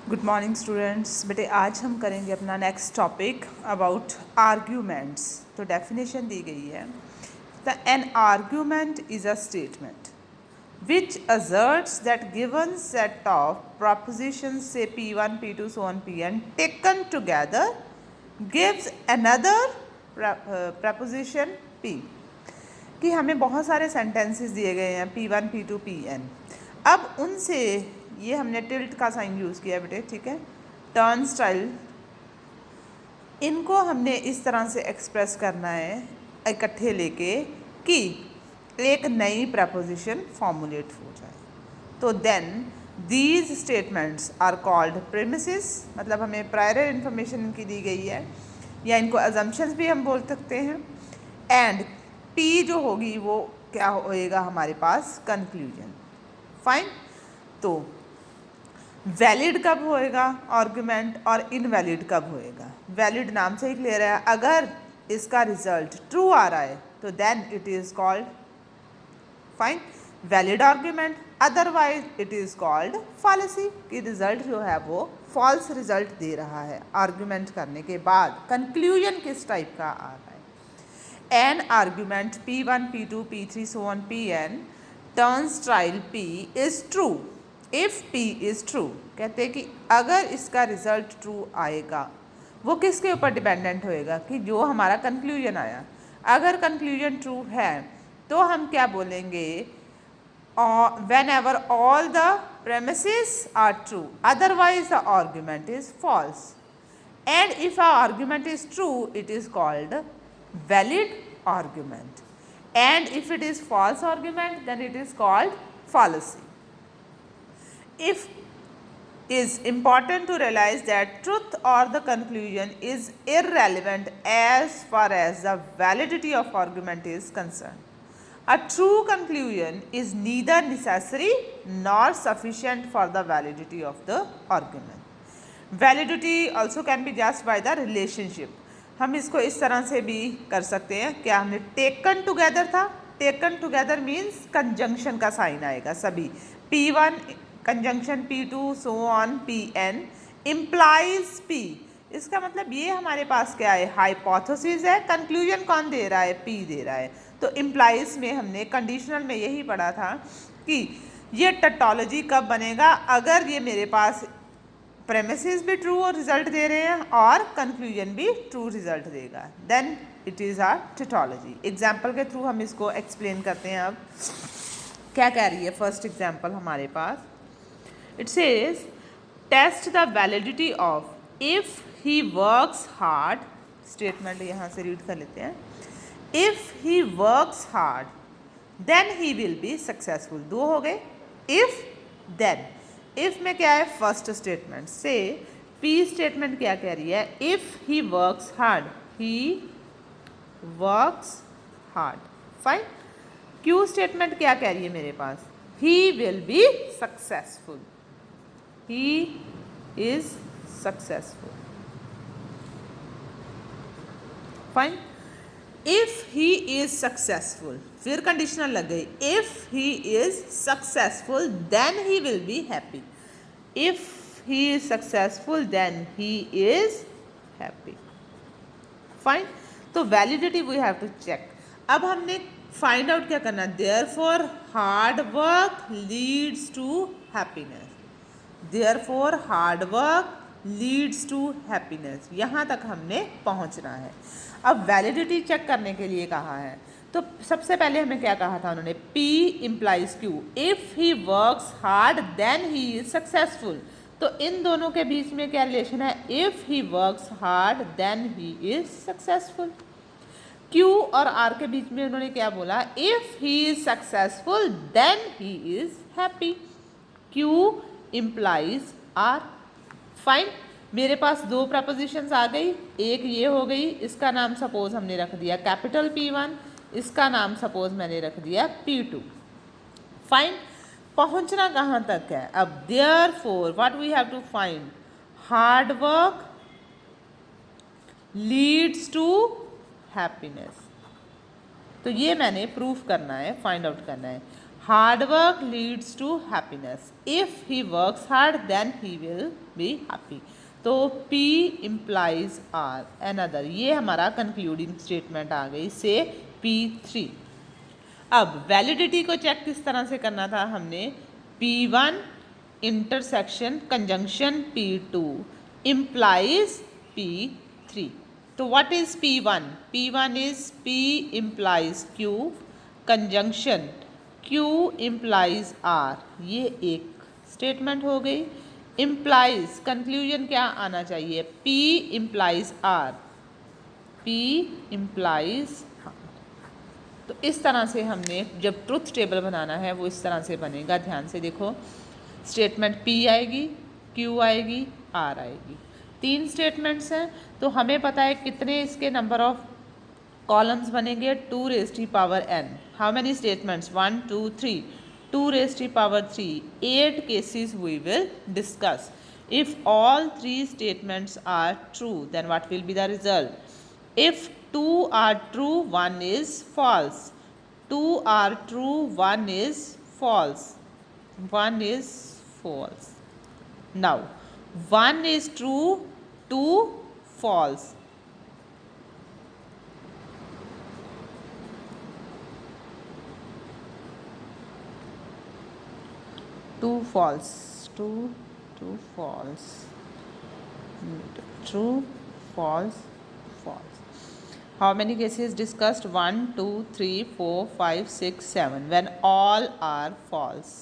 Good morning students. बेटे आज हम करेंगे अपना नेक्स्ट टॉपिक अबाउट आर्ग्यूमेंट्स। तो डेफिनेशन दी गई है the an argument is a statement which assets that given set of propositions say P1, P2, so on Pn taken together gives another preposition P। कि हमें बहुत सारे सेंटेंसेस दिए गए हैं P1, P2, Pn। अब उनसे ये हमने टिल्ट का साइन यूज़ किया बेटे, ठीक है, टर्न स्टाइल। इनको हमने इस तरह से एक्सप्रेस करना है इकट्ठे लेके कि एक नई प्रपोजिशन फॉर्मुलेट हो जाए। तो then these statements are called premises, मतलब हमें प्रायर इन्फॉर्मेशन इनकी दी गई है, या इनको अजम्पशंस भी हम बोल सकते हैं। एंड पी जो होगी वो क्या होएगा हमारे पास, कंक्लूजन। फाइन। तो वैलिड कब होएगा आर्गुमेंट और इनवैलिड कब होएगा? वैलिड नाम से ही क्लियर है, अगर इसका रिजल्ट ट्रू आ रहा है तो then it is called fine valid argument, otherwise it is called fallacy, कि रिजल्ट जो है वो फॉल्स रिजल्ट दे रहा है आर्गुमेंट करने के बाद। कंक्लूजन किस टाइप का आ रहा है? An argument P1, P2, P3, so on Pn turns trial P is true if P is true. कहते हैं कि अगर इसका रिजल्ट ट्रू आएगा, वो किसके ऊपर डिपेंडेंट होएगा, कि जो हमारा कंक्लूजन आया। अगर कंक्लूजन ट्रू है तो हम क्या बोलेंगे, whenever all the premises are true, otherwise the argument is false. And if our argument is true it is called valid argument, and if it is false argument then it is called fallacy. If is important to realize that truth or the conclusion is irrelevant as far as the validity of argument is concerned. A true conclusion is neither necessary nor sufficient for the validity of the argument. Validity also can be judged by the relationship. हम इसको इस तरह से भी कर सकते हैं। क्या हमने टेकन टुगेदर था, टेकन टुगेदर मीन्स कंजंक्शन का साइन आएगा सभी, P1 conjunction P2 so on Pn implies P। इसका मतलब ये हमारे पास क्या है, हाइपोथेसिस है। कंक्लूजन कौन दे रहा है, P दे रहा है। तो इम्प्लाइज में हमने कंडीशनल में यही पढ़ा था कि ये टटोलॉजी कब बनेगा, अगर ये मेरे पास प्रेमिसेस भी ट्रू और रिजल्ट दे रहे हैं और कंक्लूजन भी ट्रू रिजल्ट देगा, then it is a tautology. Example के थ्रू हम इसको एक्सप्लेन करते हैं। अब क्या कह रही है फर्स्ट एग्जाम्पल हमारे पास, it says test the validity of if he works hard. Statement यहाँ से रीड कर लेते हैं। If he works hard then he will be successful. दो हो गए, इफ देन। इफ में क्या है, फर्स्ट स्टेटमेंट से। पी स्टेटमेंट क्या कह रही है, if he works hard, he works hard. Fine. Q statement क्या कह रही है मेरे पास, he will be successful, he is successful. Fine. If he is successful, फिर कंडीशनल लग गई, if he is successful then he will be happy. If he is successful then he is happy. Fine. तो validity we have to check. अब हमने find out क्या करना, therefore hard work leads to happiness, therefore hard work leads to happiness, यहाँ तक हमने पहुँचना है। अब वैलिडिटी चेक करने के लिए कहा है, तो सबसे पहले हमें क्या कहा था उन्होंने, P implies Q। If he works hard then he is successful. तो इन दोनों के बीच में क्या रिलेशन है, if he works hard then he is successful. Q और R के बीच में उन्होंने क्या बोला, if he is successful then he is happy. Q implies R। Fine. मेरे पास दो प्रपोजिशंस आ गई, एक ये हो गई, इसका नाम सपोज हमने रख दिया कैपिटल P1, इसका नाम सपोज मैंने रख दिया P2। फाइन। पहुंचना कहाँ तक है अब, therefore what we have to find, hard work leads to happiness. तो ये मैंने प्रूफ करना है, फाइंड आउट करना है। Hard work leads to happiness, if he works hard then he will be happy. तो P इम्प्लाइज R अनदर, ये हमारा कंक्लूडिंग स्टेटमेंट आ गई से P3। अब वैलिडिटी को चेक किस तरह से करना था हमने, P1 intersection conjunction P2 implies P3। तो what is P1? P1 is P implies Q conjunction Q implies R, ये एक स्टेटमेंट हो गई। इम्प्लाइज कंक्लूजन क्या आना चाहिए, P implies R, P implies. तो इस तरह से हमने जब ट्रुथ टेबल बनाना है वो इस तरह से बनेगा। ध्यान से देखो, स्टेटमेंट P आएगी, Q आएगी, R आएगी। 3 स्टेटमेंट्स हैं, तो हमें पता है कितने इसके नंबर ऑफ कॉलम्स बनेंगे, 2 raise to power n। How many statements, 1 2 3, 2 raise to power 3, 8 cases we will discuss. If all 3 statements are true, then what will be the result? If 2 are true, 1 is false. 2 are true, 1 is false. 1 is false. Now 1 is true, 2 false. Two false, two false, true, false, false. How many cases discussed? 1 2 3 4 5 6 7, when all are false,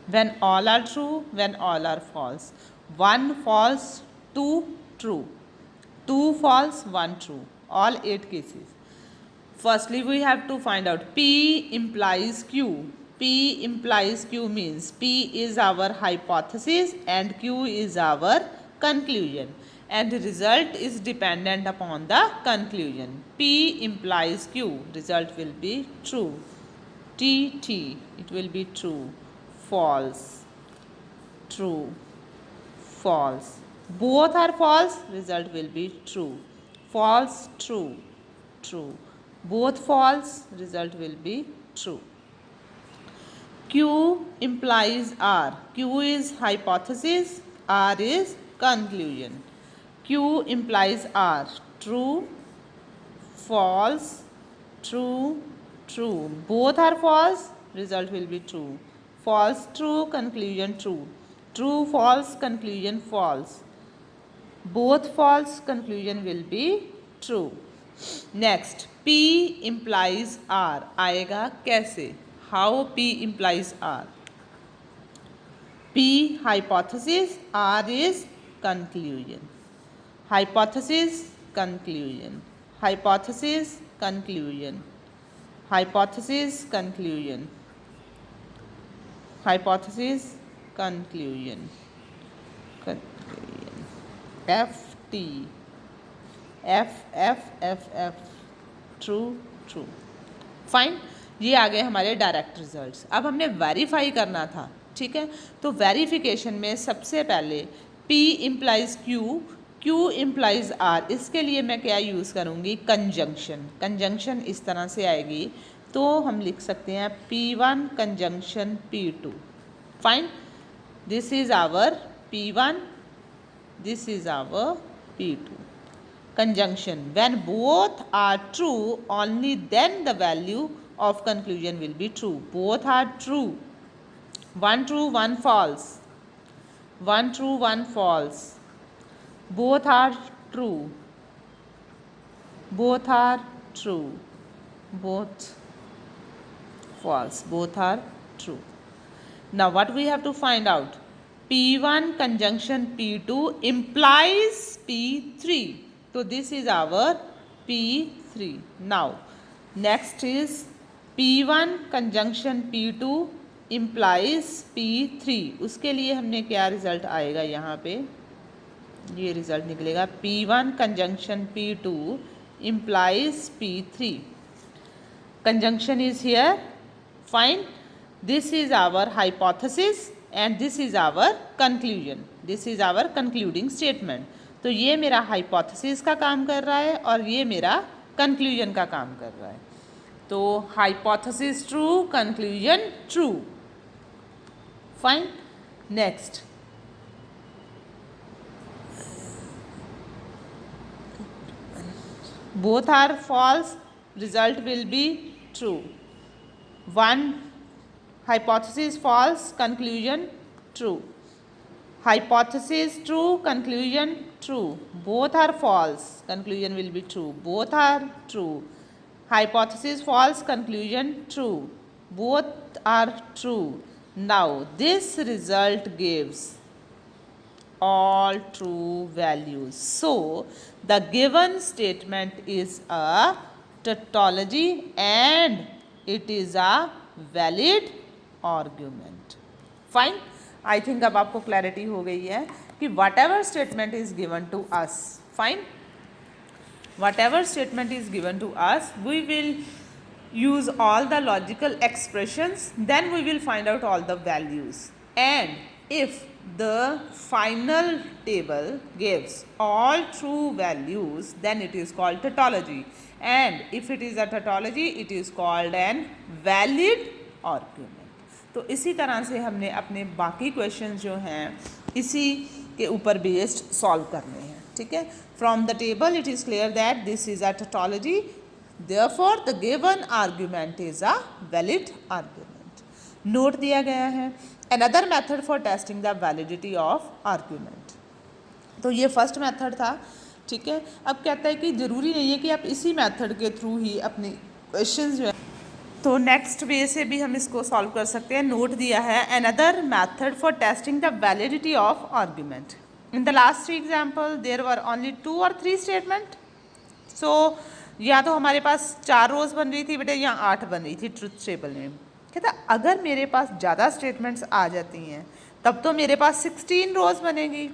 when all are true, when all are false. 1 false, 2 true, 2 false, 1 true, all 8 cases. Firstly we have to find out P implies Q. P implies Q means P is our hypothesis and Q is our conclusion, and the result is dependent upon the conclusion. P implies Q, result will be true. T, it will be true, false, true, false. Both are false, result will be true. False, true, true. Both false, result will be true. Q implies R. Q is hypothesis, R is conclusion. Q implies R. True, false, true, true. Both are false, result will be true. False, true, conclusion true. True, false, conclusion false. Both false, conclusion will be true. Next, P implies R आएगा कैसे? How P implies R? P hypothesis, R is conclusion. Hypothesis, conclusion. Hypothesis, conclusion. Hypothesis, conclusion. Hypothesis, conclusion. Conclusion. F T. F. True, true. Fine. ये आ गए हमारे direct results. अब हमने verify करना था, ठीक है। तो वेरिफिकेशन में सबसे पहले P implies Q, Q implies R, इसके लिए मैं क्या यूज़ करूँगी, कंजंक्शन। कंजंक्शन इस तरह से आएगी, तो हम लिख सकते हैं P1 conjunction P2। Fine, this is our P1, this is our P2। Conjunction, when both are true, only then the value of conclusion will be true. Both are true. 1 true, 1 false. 1 true, 1 false. Both are true. Both are true. Both false. Both are true. Now what we have to find out? P1 conjunction P2 implies P3. So this is our P3. Now next is P1 conjunction P2 implies P3। उसके लिए हमने क्या result आएगा, यहाँ पे ये result निकलेगा P1 conjunction P2 implies P3। Conjunction is here. Fine. This is our hypothesis and this is our conclusion. This is our concluding statement. तो ये मेरा हाइपोथेसिस का काम कर रहा है और ये मेरा कंक्लूजन का काम कर रहा है। तो hypothesis true, conclusion true. Fine. Next, both are false, result will be true. One hypothesis false, conclusion true. Hypothesis true, conclusion true. Both are false, conclusion will be true. Both are true. Hypothesis false, conclusion true. Both are true. Now this result gives all true values. So the given statement is a tautology and it is a valid argument. Fine. I think अब आपको clarity हो गई है कि whatever statement is given to us, fine, whatever statement is given to us, we will use all the logical expressions, then we will find out all the values. And if the final table gives all true values, then it is called tautology. And if it is a tautology, it is called an valid argument. तो इसी तरह से हमने अपने बाकी questions जो हैं इसी के ऊपर बेस्ड सॉल्व करने हैं. ठीक है. From the table it is clear that this is a tautology, therefore the given argument is a valid argument. Note दिया गया है. Another method for testing the validity of argument. तो ये फर्स्ट मेथड था. ठीक है. अब कहता है कि ज़रूरी नहीं है कि आप इसी मेथड के थ्रू ही अपनी क्वेश्चंस जो है तो नेक्स्ट वे से भी हम इसको सॉल्व कर सकते हैं. नोट दिया है another method for testing the validity of argument. In the last 3 example there were only 2 or 3 statement. So या तो हमारे पास 4 रोज बन रही थी बेटे या 8 बन रही थी ट्रुथ टेबल में. कहता अगर मेरे पास ज़्यादा स्टेटमेंट्स आ जाती हैं तब तो मेरे पास 16 रोज बनेगी,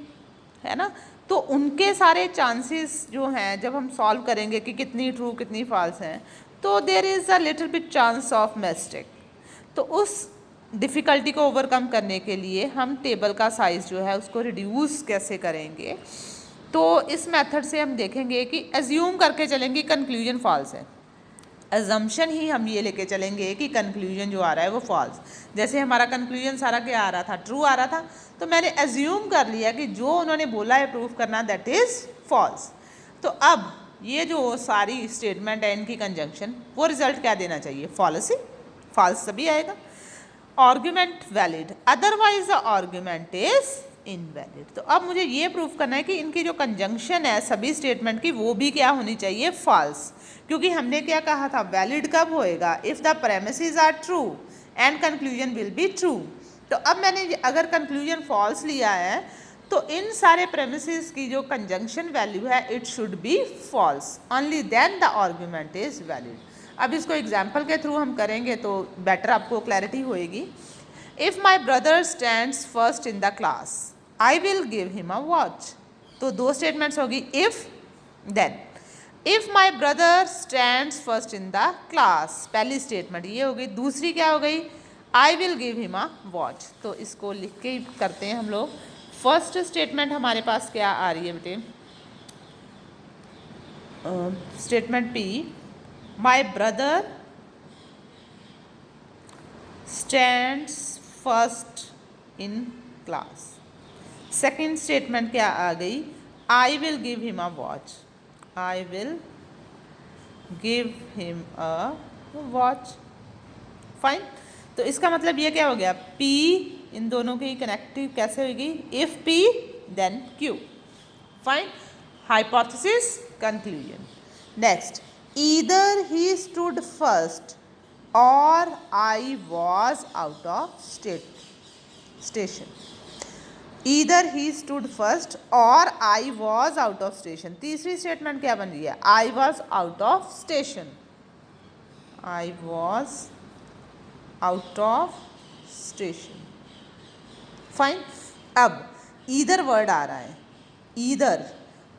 है ना. तो उनके सारे चांसेस जो हैं जब हम सॉल्व करेंगे कि कितनी ट्रू कितनी फॉल्स हैं, तो there is a little bit chance of mistake. तो उस डिफ़िकल्टी को ओवरकम करने के लिए हम टेबल का साइज़ जो है उसको रिड्यूस कैसे करेंगे. तो इस मेथड से हम देखेंगे कि एज्यूम करके चलेंगे कंक्लूजन फॉल्स है. एजम्पशन ही हम ये लेके चलेंगे कि कंक्लूजन जो आ रहा है वो फॉल्स. जैसे हमारा कंक्लूजन सारा क्या आ रहा था, ट्रू आ रहा था, तो मैंने एज्यूम कर लिया कि जो उन्होंने बोला है प्रूफ करना दैट इज़ फॉल्स. तो अब ये जो सारी स्टेटमेंट है इनकी कंजंक्शन वो रिजल्ट क्या देना चाहिए, फॉल्स ही. फॉल्स तभी आएगा. Argument valid, otherwise the argument is invalid. तो अब मुझे ये प्रूफ करना है कि इनकी जो कंजंक्शन है सभी स्टेटमेंट की वो भी क्या होनी चाहिए, फॉल्स. क्योंकि हमने क्या कहा था, वैलिड कब होएगा, if the premises are true and conclusion will be true. तो अब मैंने अगर कंक्लूजन फॉल्स लिया है तो इन सारे प्रेमिसेस की जो कंजंक्शन वैल्यू है it should be false, only then the argument is valid. अब इसको एग्जाम्पल के थ्रू हम करेंगे तो बेटर आपको क्लैरिटी होएगी. If my brother stands first in the class I will give him a watch. तो 2 स्टेटमेंट्स होगी, if then. If my brother stands first in the class, पहली स्टेटमेंट ये हो गई. दूसरी क्या हो गई, I will give him a watch. तो इसको लिख के करते हैं हम लोग. फर्स्ट स्टेटमेंट हमारे पास क्या आ रही है बेटे, statement P, my brother stands first in class. Second statement क्या आ गई, I will give him a watch. I will give him a watch. Fine. तो इसका मतलब ये क्या हो गया, P इन दोनों की कनेक्टिव कैसे होगी, if P then Q. Fine. Hypothesis, conclusion. Next, either he stood first और I was out of station. Either he stood first और I was out of station. तीसरी स्टेटमेंट क्या बन रही है, I was out of station. I was out of station. Fine. अब either word आ रहा है. ईदर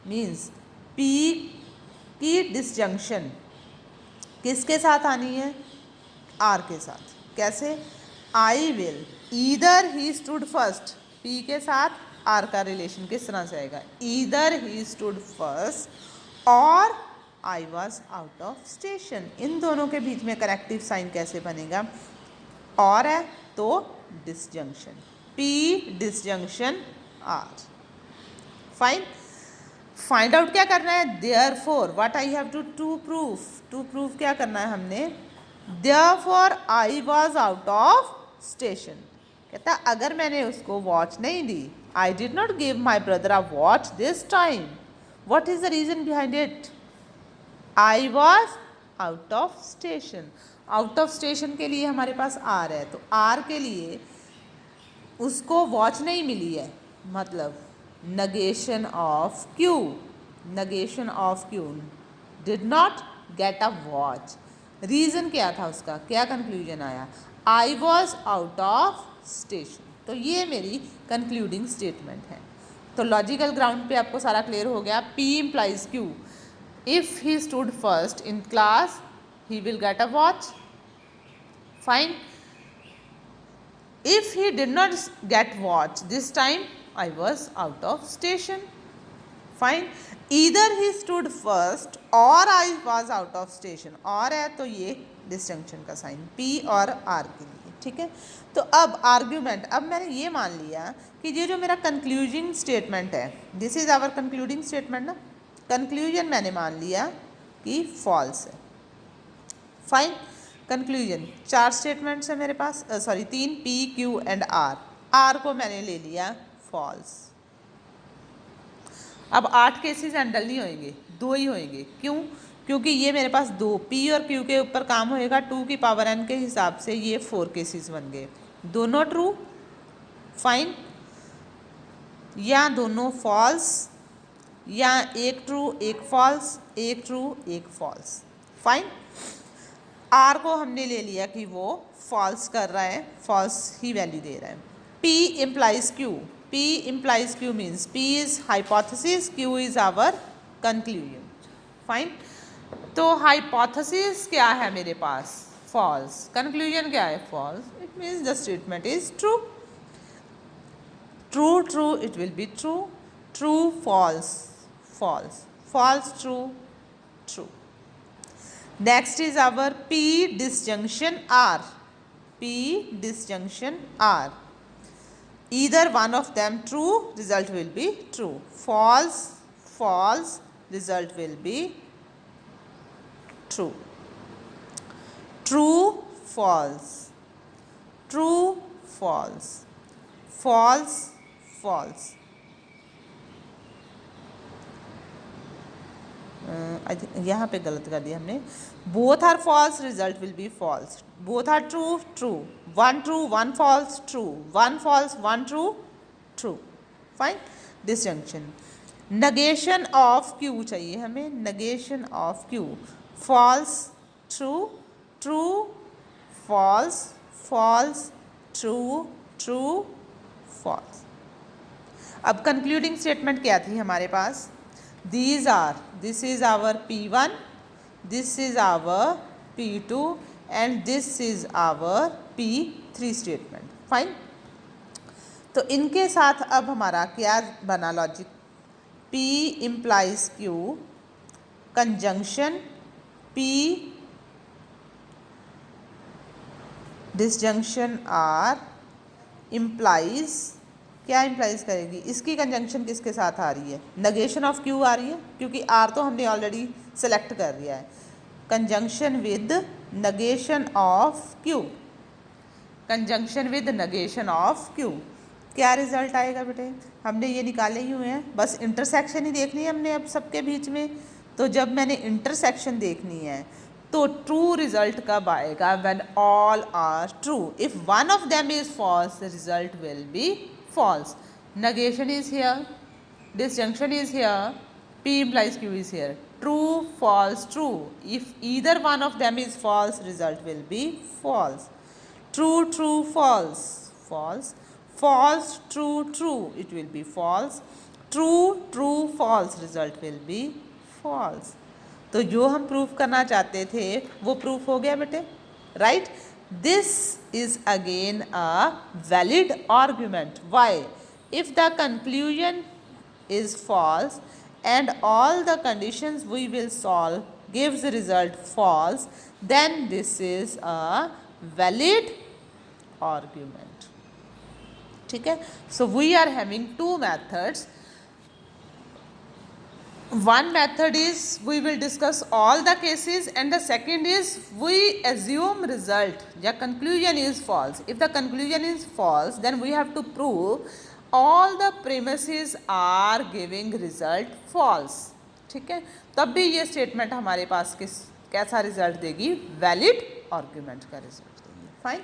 मीन्स पी की डिसजंक्शन किसके साथ आनी है, आर के साथ. कैसे, I will, either he stood first, P के साथ आर का रिलेशन किस तरह से आएगा, ईदर ही स्टूड फर्स्ट और I was out of station. इन दोनों के बीच में कनेक्टिव साइन कैसे बनेगा? और है तो disjunction, P disjunction R. Fine. Find out क्या करना है? Therefore what I have to proof क्या करना है हमने? Therefore I was out of station. कहता अगर मैंने उसको वॉच नहीं दी, I did not give my brother a watch this time, what is the reason behind it? I was out of station. Out of station के लिए हमारे पास are है, तो आर के लिए उसको वॉच नहीं मिली है, मतलब negation of Q, negation of Q, did not get a watch। Reason क्या था उसका? क्या कंक्लूजन आया? I was out of station। तो ये मेरी कंक्लूडिंग स्टेटमेंट है। तो लॉजिकल ग्राउंड पे आपको सारा क्लियर हो गया। P implies Q। If he stood first in class, he will get a watch। Fine। If he did not get watch this time, I was out of station। Fine। Either he stood first or I was out of station। और है तो ये distinction का sign P और R के लिए, ठीक है। तो अब आर्ग्यूमेंट, अब मैंने ये मान लिया कि ये जो मेरा कंक्लूजिंग स्टेटमेंट है, this is our concluding statement ना, कंक्लूजन मैंने मान लिया कि फॉल्स है। फाइन। कंक्लूजन, 4 स्टेटमेंट्स है मेरे पास, sorry 3, P, Q and R। R को मैंने ले लिया फॉल्स। अब 8 केसेस हैंडल नहीं होंगे, 2 ही होंगे। क्यों? क्योंकि ये मेरे पास 2 P और Q के ऊपर काम होएगा 2 की पावर n के हिसाब से, ये 4 केसेस बन गए। दोनों ट्रू, फाइन, या दोनों फॉल्स, या एक ट्रू एक फॉल्स, एक ट्रू एक फॉल्स। फाइन। आर को हमने ले लिया कि वो फॉल्स कर रहा है, फॉल्स ही वैल्यू दे रहा है। P implies Q। P implies Q means P is hypothesis, Q is our conclusion। Fine. तो हाइपोथेसिस क्या है मेरे पास? फॉल्स। कंक्लूजन क्या है? False. It means the statement is true. True true it will be true, true false false, false true true. Next is our P disjunction R। P disjunction R। Either one of them true, result will be true। False, false, result will be true। True, false, true, false, false, false। I think यहाँ पे गलत कर दिया हमने। Both are false, result will be false. Both are true, true. 1 true 1 false, true. 1 false 1 true, true. Fine. Disjunction, negation of q चाहिए हमें, negation of q. False true, true false, false true, true false. अब concluding statement क्या थी हमारे पास? These are, this is our P1, this is our P2 and this is our P3 statement। Fine. तो इनके साथ अब हमारा क्या बना logic? P implies Q, conjunction P disjunction R implies, क्या इम्प्लाइज करेगी? इसकी कंजंक्शन किसके साथ आ रही है? negation ऑफ क्यू आ रही है, क्योंकि आर तो हमने ऑलरेडी सेलेक्ट कर लिया है। Conjunction with negation of Q, conjunction with negation of Q. क्या रिजल्ट आएगा बेटे? हमने ये निकाले ही हुए हैं, बस इंटरसेक्शन ही देखनी है हमने अब सबके बीच में। तो जब मैंने इंटरसेक्शन देखनी है तो ट्रू रिजल्ट कब आएगा? When all are true. If one of them is false, the result will be false। negation is here, disjunction is here, P implies Q is here। True, false, true। If either one of them is false, result will be false। True, true, false, false, false, true, true, it will be false। True, true, false, result will be false। तो जो हम proof करना चाहते थे वो proof हो गया बेटे, right. This is again a valid argument। Why? If the conclusion is false and all the conditions we will solve gives result false, then this is a valid argument. ठीक है, so we are having two methods. One method is we will discuss all the cases, and the second is we assume result या conclusion is false. If the conclusion is false, then we have to prove all the premises are giving result false. ठीक है, तब भी ये statement हमारे पास कैसा result देगी, valid argument का रिजल्ट देगी. फाइन.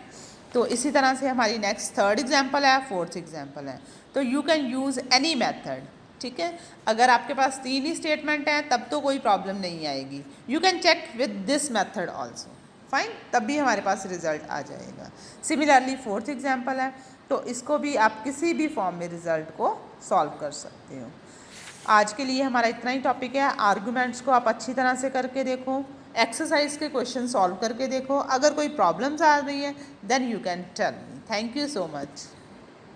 तो इसी तरह से हमारी नेक्स्ट थर्ड एग्जाम्पल है, फोर्थ एग्जाम्पल है. तो you can use any method. ठीक है, अगर आपके पास 3 ही स्टेटमेंट हैं तब तो कोई प्रॉब्लम नहीं आएगी. You can check with this method also. Fine, तब भी हमारे पास रिजल्ट आ जाएगा. सिमिलरली फोर्थ एग्जाम्पल है, तो इसको भी आप किसी भी फॉर्म में रिजल्ट को सॉल्व कर सकते हो. आज के लिए हमारा इतना ही टॉपिक है. आर्गूमेंट्स को आप अच्छी तरह से करके देखो, एक्सरसाइज के क्वेश्चन सॉल्व करके देखो. अगर कोई प्रॉब्लम्स आ रही है then you can tell me. Thank you so much.